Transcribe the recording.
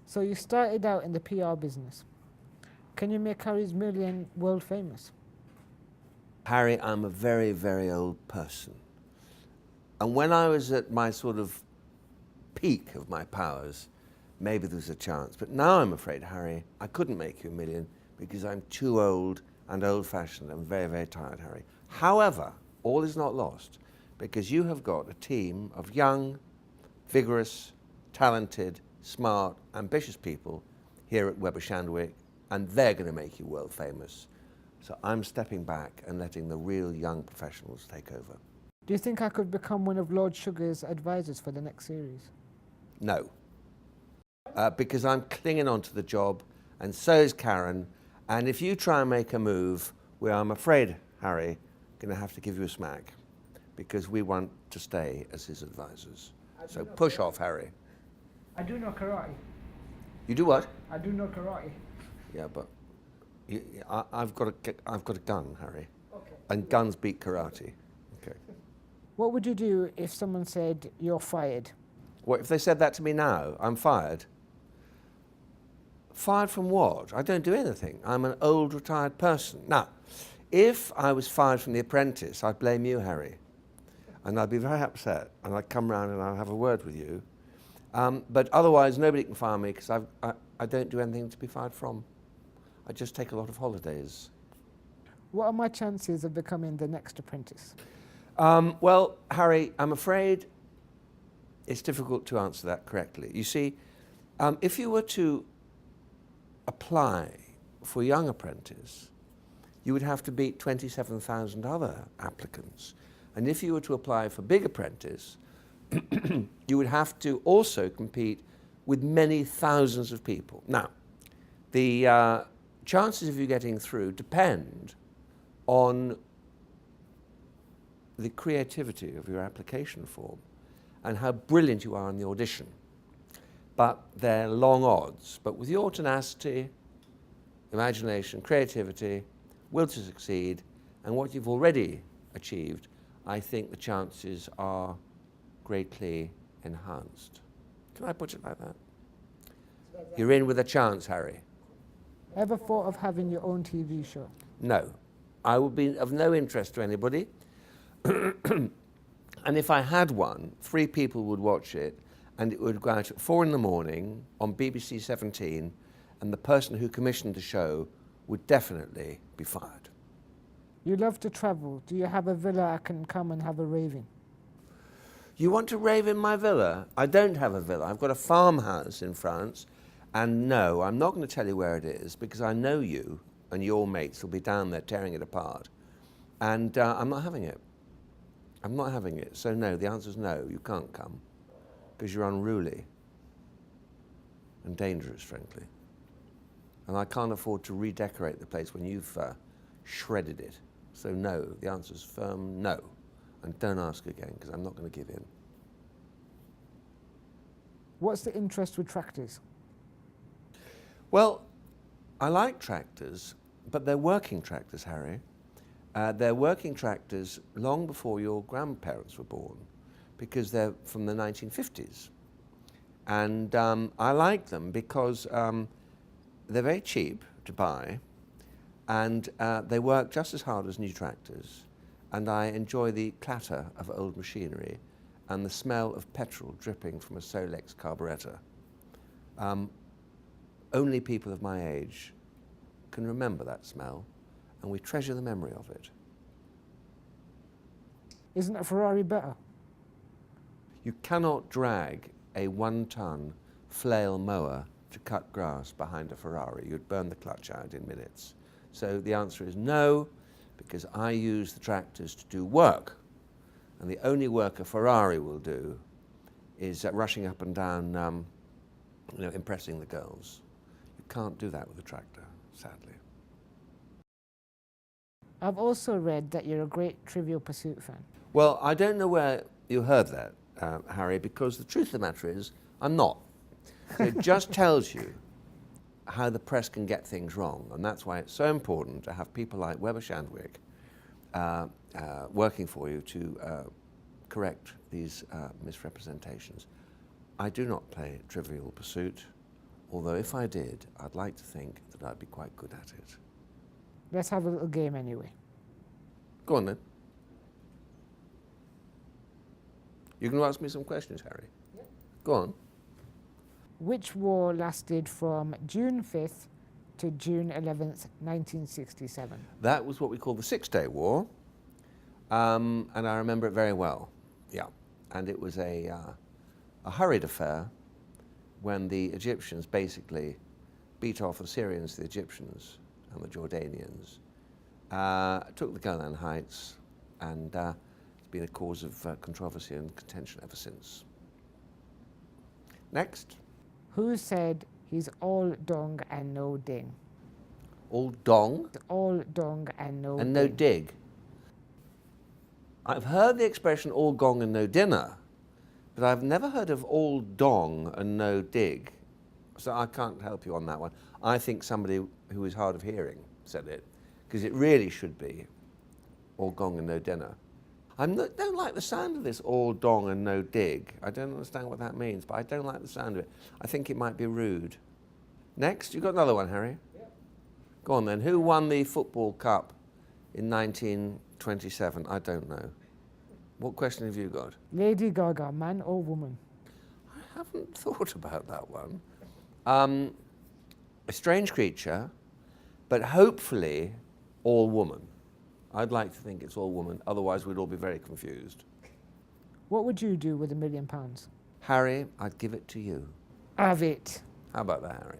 So you started out in the PR business. Can you make Harry's million world famous? Harry, I'm a very, very old person. And when I was at my sort of peak of my powers, maybe there was a chance. But now I'm afraid, Harry, I couldn't make you a million because I'm too old and old-fashioned. I'm very, very tired, Harry. However, all is not lost because you have got a team of young, vigorous, talented, smart, ambitious people here at Weber Shandwick, and they're going to make you world famous. So I'm stepping back and letting the real young professionals take over. Do you think I could become one of Lord Sugar's advisors for the next series? No. Because I'm clinging on to the job, and so is Karen. And if you try and make a move, where I'm afraid, Harry, going to have to give you a smack, because we want to stay as his advisors. So push off, Harry. I do know karate. You do what? I do know karate. Yeah, but I've got a gun, Harry, Okay. and guns beat karate. Okay. What would you do if someone said you're fired? What if they said that to me now? I'm fired. Fired from what? I don't do anything. I'm an old retired person. Now, if I was fired from The Apprentice, I'd blame you, Harry. And I'd be very upset, and I'd come round and I'd have a word with you. But otherwise, nobody can fire me because I don't do anything to be fired from. I just take a lot of holidays. What are my chances of becoming the next Apprentice? Well, Harry, I'm afraid it's difficult to answer that correctly. You see, if you were to apply for Young Apprentice, you would have to beat 27,000 other applicants. And if you were to apply for Big Apprentice, you would have to also compete with many thousands of people. Now, the chances of you getting through depend on the creativity of your application form and how brilliant you are in the audition. But they're long odds. But with your tenacity, imagination, creativity, will to succeed, and what you've already achieved, I think the chances are greatly enhanced. Can I put it like that? You're in with a chance, Harry. Ever thought of having your own TV show? No. I would be of no interest to anybody. And if I had one, 3 people would watch it, and it would go out at 4 in the morning on BBC 17, and the person who commissioned the show would definitely be fired. You love to travel. Do you have a villa I can come and have a raving? You want to rave in my villa? I don't have a villa. I've got a farmhouse in France, and no, I'm not going to tell you where it is because I know you and your mates will be down there tearing it apart, and I'm not having it. I'm not having it. So no, the answer is no, you can't come because you're unruly and dangerous, frankly. And I can't afford to redecorate the place when you've shredded it. So no, the answer is firm no. And don't ask again because I'm not going to give in. What's the interest with tractors? Well, I like tractors, but they're working tractors, Harry. They're working tractors long before your grandparents were born because they're from the 1950s. And I like them because they're very cheap to buy and they work just as hard as new tractors. And I enjoy the clatter of old machinery and the smell of petrol dripping from a Solex carburettor. Only people of my age can remember that smell, and we treasure the memory of it. Isn't a Ferrari better? You cannot drag a 1-ton flail mower to cut grass behind a Ferrari. You'd burn the clutch out in minutes. So the answer is no, because I use the tractors to do work. And the only work a Ferrari will do is rushing up and down, impressing the girls. You can't do that with a tractor, sadly. I've also read that you're a great Trivial Pursuit fan. Well, I don't know where you heard that, Harry, because the truth of the matter is, I'm not. It just tells you how the press can get things wrong, and that's why it's so important to have people like Weber Shandwick working for you to correct these misrepresentations. I do not play Trivial Pursuit. Although if I did, I'd like to think that I'd be quite good at it. Let's have a little game anyway. Go on then. You can ask me some questions, Harry. Yeah. Go on. Which war lasted from June 5th to June 11th, 1967? That was what we call the Six-Day War, and I remember it very well. Yeah, and it was a hurried affair when the Egyptians basically beat off the Syrians, the Egyptians, and the Jordanians, took the Golan Heights, and it's been a cause of controversy and contention ever since. Next. Who said he's all dung and no ding? All dong All dung and no and ding. no dig. I've heard the expression all gong and no dinner, but I've never heard of all dong and no dig. So I can't help you on that one. I think somebody who is hard of hearing said it, because it really should be all gong and no dinner. I don't like the sound of this all dong and no dig. I don't understand what that means, but I don't like the sound of it. I think it might be rude. Next, you've got another one, Harry? Yep. Go on then. Who won the football cup in 1927? I don't know. What question have you got? Lady Gaga, man or woman? I haven't thought about that one. A strange creature, but hopefully all woman. I'd like to think it's all woman, otherwise we'd all be very confused. What would you do with £1 million? Harry, I'd give it to you. Have it. How about that, Harry?